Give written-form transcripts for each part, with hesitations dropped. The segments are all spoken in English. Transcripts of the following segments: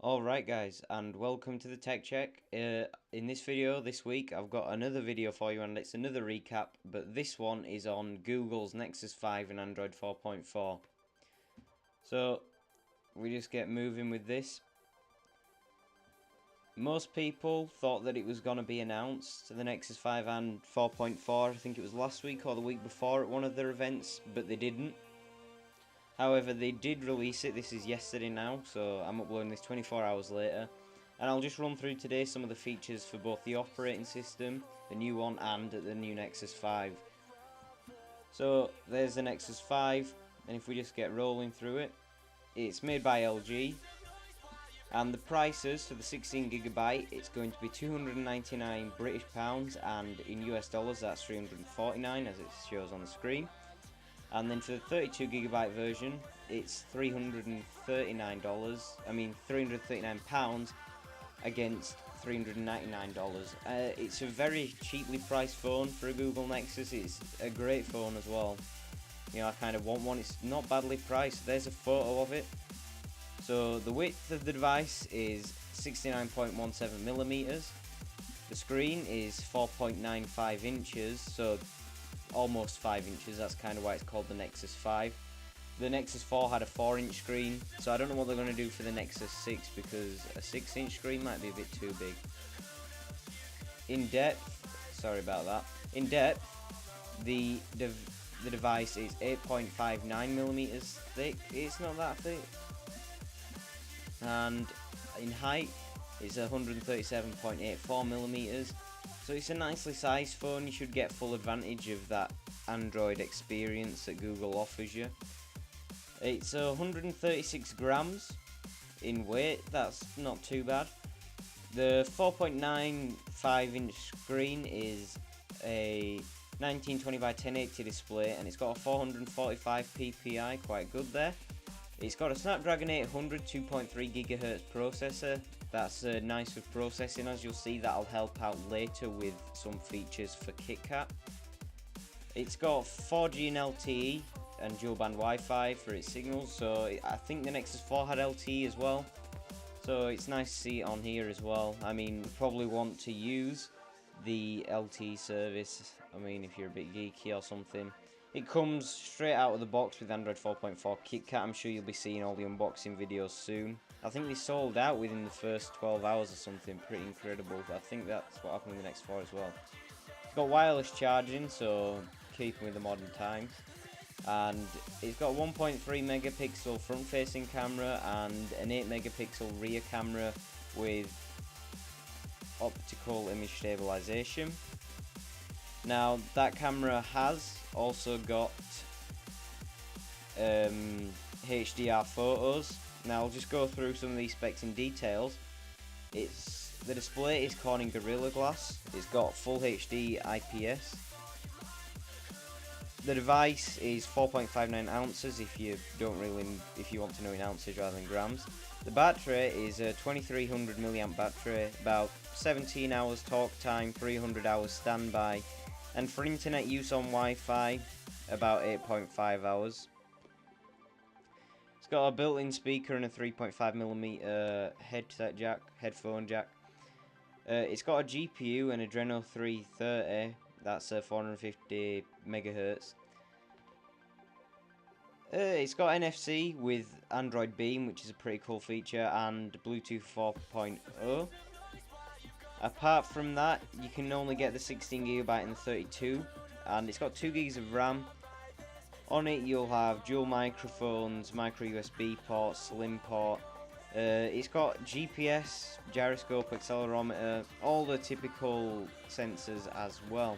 Alright guys, and welcome to the Tech Check. In this video this week I've got another video for you, and it's another recap, but this one is on Google's Nexus 5 and Android 4.4. So we just get moving with this. Most people thought that it was going to be announced, the Nexus 5 and 4.4, I think it was last week or the week before at one of their events, but they didn't. However, they did release it. This is yesterday now, so I'm uploading this 24 hours later. And I'll just run through today some of the features for both the operating system, the new one, and the new Nexus 5. So, there's the Nexus 5, and if we just get rolling through it, it's made by LG. And the prices for the 16GB, it's going to be 299 British pounds, and in US dollars that's 349 as it shows on the screen. And then for the 32GB version, it's £339 against $399. It's a very cheaply priced phone for a Google Nexus. It's a great phone as well. You know, I kind of want one. It's not badly priced. There's a photo of it. So the width of the device is 69.17mm. The screen is 4.95 inches, so almost 5 inches. That's kind of why it's called the Nexus 5. The Nexus 4 had a 4-inch screen, so I don't know what they're going to do for the Nexus 6, because a 6-inch screen might be a bit too big. In depth, sorry about that. In depth, the device is 8.59mm thick. It's not that thick. And in height, it's 137.84mm. So it's a nicely sized phone. You should get full advantage of that Android experience that Google offers you. It's 136 grams in weight. That's not too bad. The 4.95 inch screen is a 1920 by 1080 display, and it's got a 445 ppi, quite good there. It's got a Snapdragon 800 2.3 GHz processor. That's nice for processing, as you'll see. That'll help out later with some features for KitKat. It's got 4G and LTE and dual band Wi-Fi for its signals, so I think the Nexus 4 had LTE as well. So it's nice to see it on here as well. I mean, you probably want to use the LTE service, I mean, if you're a bit geeky or something. It comes straight out of the box with Android 4.4 KitKat. I'm sure you'll be seeing all the unboxing videos soon. I think they sold out within the first 12 hours or something. Pretty incredible. I think that's what happened with the Nexus 4 as well. It's got wireless charging, so keeping with the modern times. And it's got 1.3 megapixel front facing camera and an 8 megapixel rear camera with optical image stabilization. Now that camera has also got HDR photos. Now I'll just go through some of these specs in details. The display is Corning Gorilla Glass. It's got full HD IPS. The device is 4.59 ounces if you want to know in ounces rather than grams. The battery is a 2300 milliamp battery, about 17 hours talk time, 300 hours standby, and for internet use on Wi-Fi, about 8.5 hours. It's got a built-in speaker and a 3.5mm headphone jack. It's got a GPU and Adreno 330, that's 450 megahertz. It's got NFC with Android Beam, which is a pretty cool feature, and Bluetooth 4.0. Apart from that, you can only get the 16GB and the 32, and it's got 2 gigs of RAM. On it you'll have dual microphones, micro USB port, slim port. It's got GPS, gyroscope, accelerometer, all the typical sensors as well.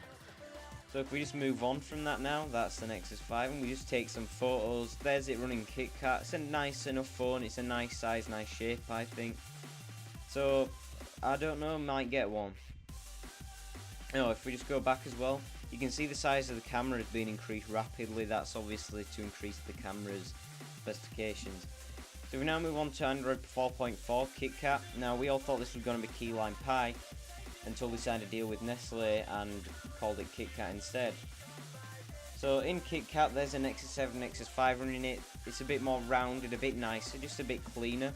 So if we just move on from that now, that's the Nexus 5, and we just take some photos. There's it running KitKat. It's a nice enough phone, it's a nice size, nice shape, I think. So I don't know, might get one. Oh, if we just go back as well, you can see the size of the camera has been increased rapidly. That's obviously to increase the camera's specifications. So we now move on to Android 4.4 KitKat. Now we all thought this was going to be Key Lime Pie until we signed a deal with Nestle and called it KitKat instead. So in KitKat there's a Nexus 7, Nexus 5 running it. It's a bit more rounded, a bit nicer, just a bit cleaner.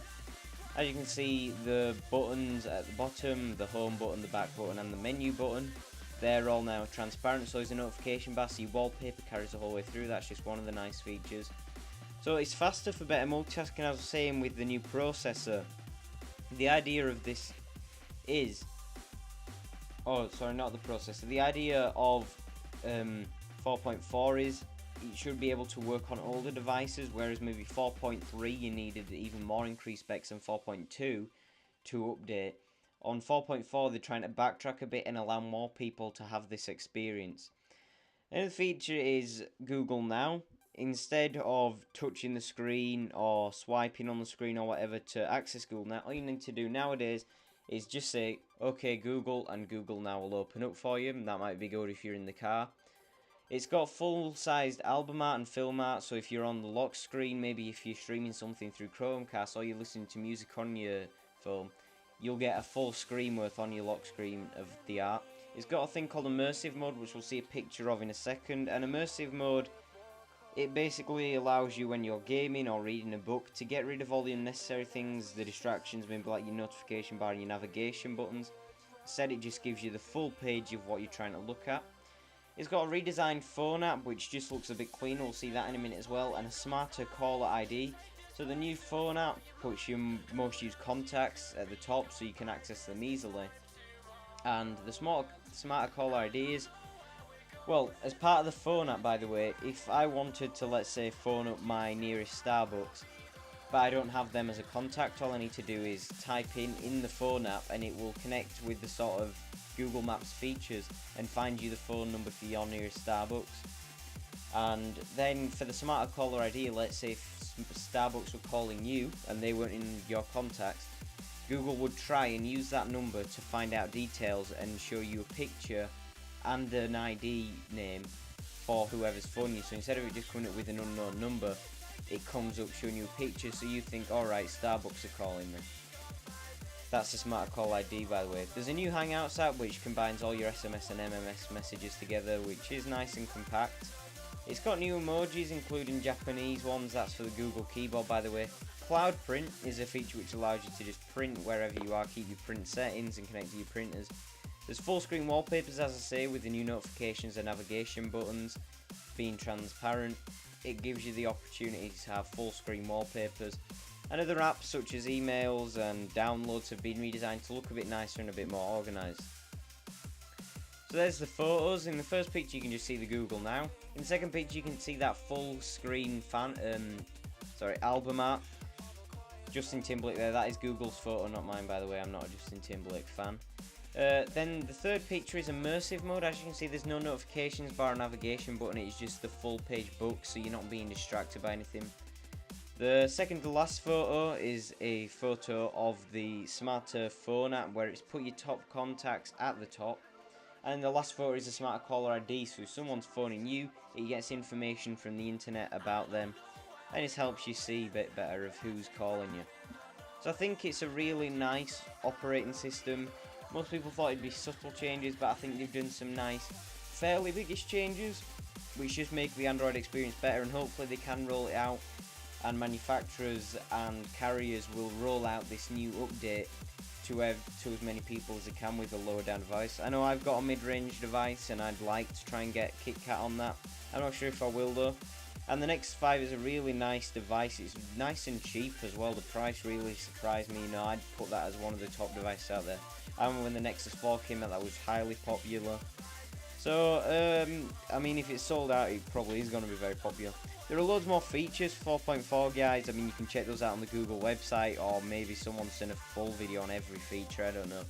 As you can see, the buttons at the bottom, the home button, the back button and the menu button, they're all now transparent, so there's a notification bar, so your wallpaper carries the whole way through. That's just one of the nice features. So it's faster for better multitasking, as I was saying, with the new processor. The idea of this is, oh sorry, not the processor, the idea of 4.4 is it should be able to work on older devices, whereas maybe 4.3 you needed even more increased specs than 4.2 to update. On 4.4 they're trying to backtrack a bit and allow more people to have this experience. Another feature is Google Now. Instead of touching the screen or swiping on the screen or whatever to access Google Now, all you need to do nowadays is just say, okay Google, and Google Now will open up for you. And that might be good if you're in the car. It's got full-sized album art and film art, so if you're on the lock screen, maybe if you're streaming something through Chromecast or you're listening to music on your phone, you'll get a full screen worth on your lock screen of the art. It's got a thing called immersive mode, which we'll see a picture of in a second. And immersive mode, it basically allows you when you're gaming or reading a book to get rid of all the unnecessary things, the distractions, maybe like your notification bar and your navigation buttons. Instead, it just gives you the full page of what you're trying to look at. It's got a redesigned phone app, which just looks a bit cleaner, we'll see that in a minute as well, and a smarter caller ID. So the new phone app puts your most used contacts at the top so you can access them easily. And the smarter caller ID is, well, as part of the phone app, by the way, if I wanted to, let's say, phone up my nearest Starbucks, but I don't have them as a contact, all I need to do is type in the phone app and it will connect with the sort of Google Maps features and find you the phone number for your nearest Starbucks. And then for the smarter caller ID, let's say if Starbucks were calling you and they weren't in your contacts, Google would try and use that number to find out details and show you a picture and an ID name for whoever's phoning you. So instead of it just coming up with an unknown number, it comes up showing you a picture, so you think, alright, Starbucks are calling me. That's the smarter call ID, by the way. There's a new Hangouts app which combines all your SMS and MMS messages together, which is nice and compact. It's got new emojis, including Japanese ones. That's for the Google keyboard, by the way. Cloud Print is a feature which allows you to just print wherever you are, keep your print settings and connect to your printers. There's full screen wallpapers, as I say, with the new notifications and navigation buttons being transparent. It gives you the opportunity to have full screen wallpapers. And other apps such as emails and downloads have been redesigned to look a bit nicer and a bit more organised. So there's the photos. In the first picture you can just see the Google Now. In the second picture you can see that full screen album art. Justin Timberlake there, that is Google's photo, not mine, by the way. I'm not a Justin Timberlake fan. Then the third picture is immersive mode. As you can see, there's no notifications bar or navigation button, it's just the full page book, so you're not being distracted by anything. The second to last photo is a photo of the smarter phone app, where it's put your top contacts at the top. And the last photo is a smarter caller ID, so if someone's phoning you, it gets information from the internet about them, and it helps you see a bit better of who's calling you. So I think it's a really nice operating system. Most people thought it'd be subtle changes, but I think they've done some nice, fairly biggish changes, which just make the Android experience better, and hopefully they can roll it out, and manufacturers and carriers will roll out this new update to as many people as they can with a lower down device. I know I've got a mid-range device and I'd like to try and get KitKat on that. I'm not sure if I will though. And the Nexus 5 is a really nice device. It's nice and cheap as well. The price really surprised me. You know, I'd put that as one of the top devices out there. I remember when the Nexus 4 came out, that was highly popular. So, I mean, if it's sold out, it probably is going to be very popular. There are loads more features for 4.4, guys. I mean, you can check those out on the Google website, or maybe someone's done a full video on every feature, I don't know.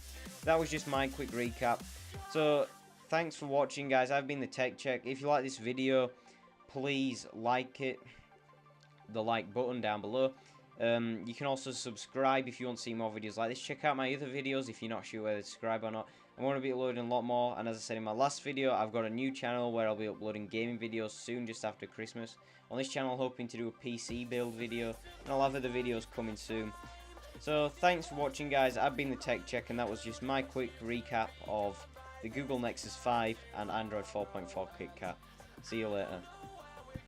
That was just my quick recap. So, thanks for watching, guys. I've been the Tech Check. If you like this video, please like it. The like button down below. You can also subscribe if you want to see more videos like this. Check out my other videos if you're not sure whether to subscribe or not. I'm going to be uploading a lot more, and as I said in my last video, I've got a new channel where I'll be uploading gaming videos soon, just after Christmas. On this channel, hoping to do a PC build video, and I'll have other videos coming soon. So thanks for watching, guys. I've been the Tech Check, and that was just my quick recap of the Google Nexus 5 and Android 4.4 KitKat. See you later.